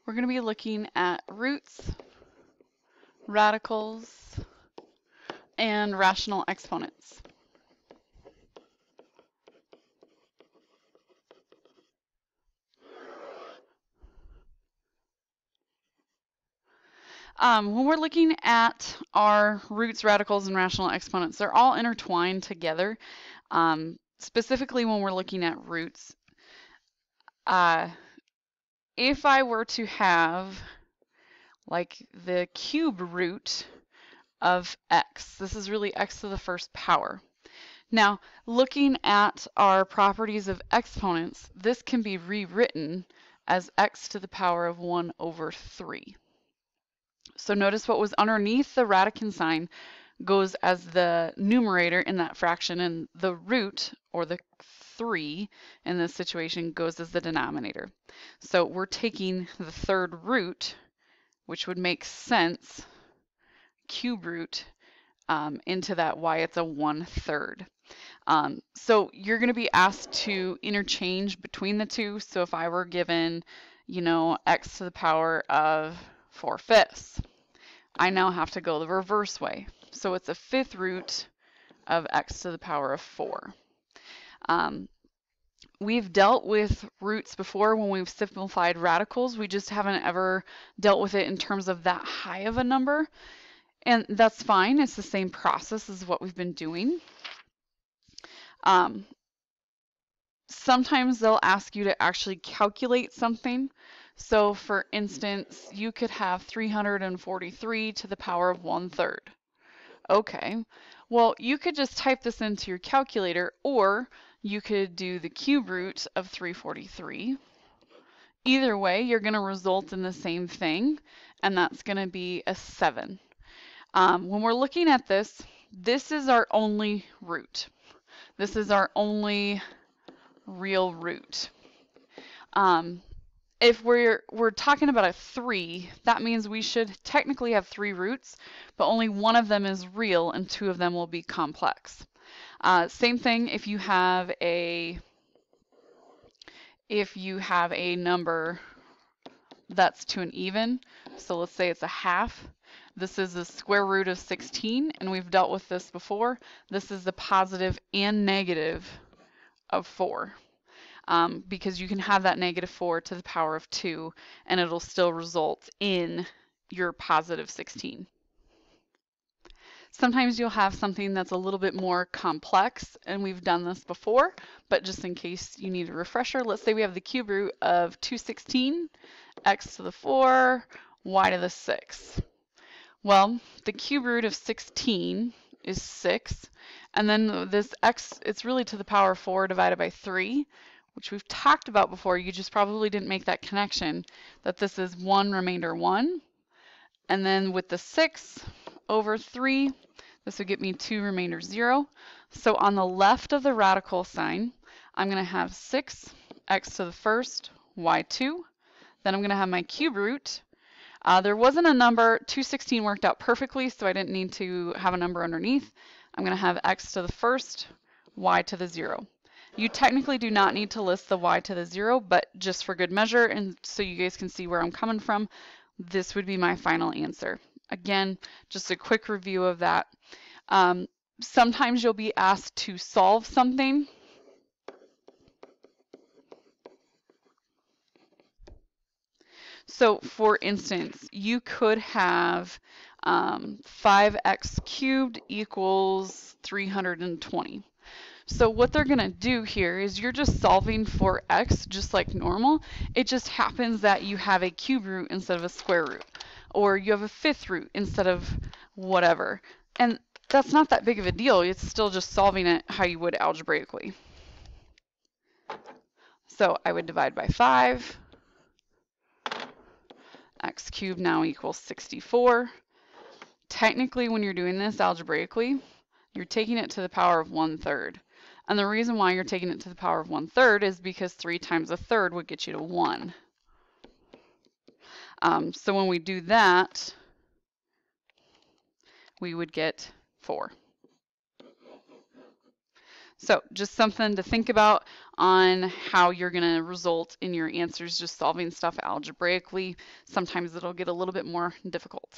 We're going to be looking at roots, radicals, and rational exponents. When we're looking at our roots, radicals, and rational exponents, they're all intertwined together. Specifically, when we're looking at roots, if I were to have like the cube root of x, this is really x to the first power. Now, looking at our properties of exponents, this can be rewritten as x to the power of 1 over 3. So notice what was underneath the radicand sign goes as the numerator in that fraction, and the root, or the 3 in this situation, goes as the denominator. So we're taking the third root, which would make sense, cube root, into that y, it's a 1/3. So you're going to be asked to interchange between the two. So if I were given, x to the power of 4/5, I now have to go the reverse way. So it's a fifth root of x to the power of 4. We've dealt with roots before when we've simplified radicals. We just haven't ever dealt with it in terms of that high of a number. And that's fine. It's the same process as what we've been doing. Sometimes they'll ask you to actually calculate something. So for instance, you could have 343 to the power of 1/3. Okay, well, you could just type this into your calculator, or you could do the cube root of 343. Either way, you're going to result in the same thing, and that's going to be a 7. When we're looking at this, this is our only root. This is our only real root. If we're talking about a 3, that means we should technically have 3 roots, but only one of them is real and 2 of them will be complex. Same thing if you have a number that's to an even. So let's say it's a half. This is the square root of 16, and we've dealt with this before. This is the positive and negative of 4. Because you can have that -4 to the power of 2, and it'll still result in your positive 16. Sometimes you'll have something that's a little bit more complex, and we've done this before, but just in case you need a refresher, let's say we have the cube root of 216, x to the 4, y to the 6. Well, the cube root of 16 is 6, and then this x, it's really to the power of 4 divided by 3, which we've talked about before. You just probably didn't make that connection that this is 1 remainder 1. And then with the 6 over 3, this would get me 2 remainder 0. So on the left of the radical sign, I'm going to have 6 x to the first, y2. Then I'm going to have my cube root. There wasn't a number. 216 worked out perfectly, so I didn't need to have a number underneath. I'm going to have x to the first, y to the 0. You technically do not need to list the y to the 0, but just for good measure and so you guys can see where I'm coming from, this would be my final answer. Again, just a quick review of that. Sometimes you'll be asked to solve something. So for instance, you could have 5x cubed equals 320. So what they're going to do here is you're just solving for x just like normal. It just happens that you have a cube root instead of a square root, or you have a fifth root instead of whatever. And that's not that big of a deal. It's still just solving it how you would algebraically. So I would divide by 5. X cubed now equals 64. Technically, when you're doing this algebraically, you're taking it to the power of 1/3. And the reason why you're taking it to the power of 1/3 is because 3 times a third would get you to 1. So when we do that, we would get 4. So just something to think about on how you're going to result in your answers just solving stuff algebraically. Sometimes it'll get a little bit more difficult.